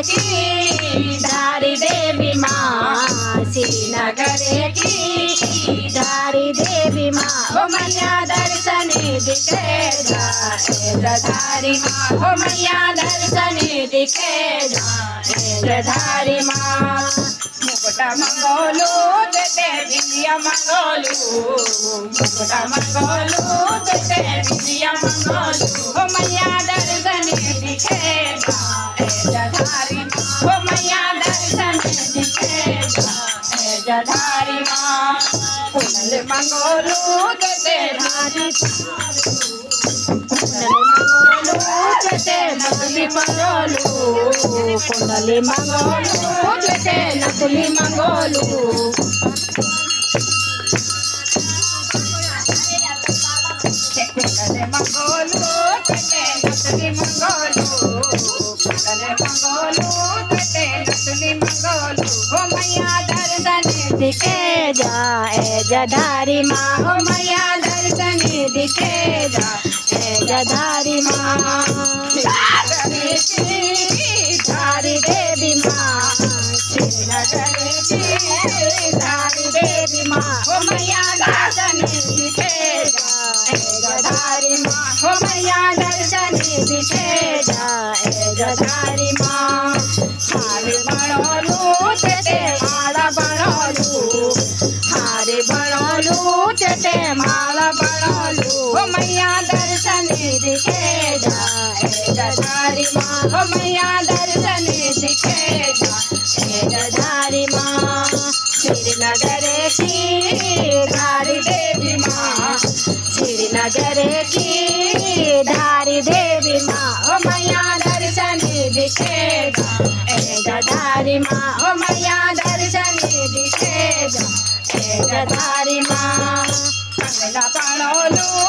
की धारी देवी माँ, श्रीनगर की धारी देवी माँ। ओ मैया दर्शन दिखे जाए धारी माँ, ओ मैया दर्शन दिखे जाए धारी माँ। मुकुटा मंगोलू ते बिंदिया मंगोलू, मुकुटा मंगोलू ते बिंदिया मंगोलू। ओ मैया दर्शन दिखे जाए धारी माँ, ओ मैया दर्शन दिखे जाए धारी माँ। कुंडल मंगोलू ते धारी, नकली मंगोलू, कुंडली मंगोलू नकली मंगोलू। कुंडली मंगोलू नकली मंगोलू, कुंडली मंगोलू नकली मंगोलू। ओ मैया दर्शन दिखे जाए जधारी माँ, ओ मैया दर्शन दिखे जाए धारी माँ। धारी देवी माँ, श्रीनगर की धारी देवी माँ। ओ मैया दर्शन दिखे जाए धारी माँ, ओ मैया दर्शन दिखे जाए धारी माँ। हारे बनोलू ते माला बनोलू, हारे बनोलू ते माला बनोलू। ओ मैया दर्शन दिखे जाए धारी माँ, ओ मैया दर्शन दिखे जाए धारी माँ। श्रीनगर की धारी देवी माँ, श्रीनगर की धारी देवी माँ। ओ मैया दर्शन दिखे जाए धारी माँ, ओ मैया दर्शन दिखे जाए धारी माँ। कंगला बनोलू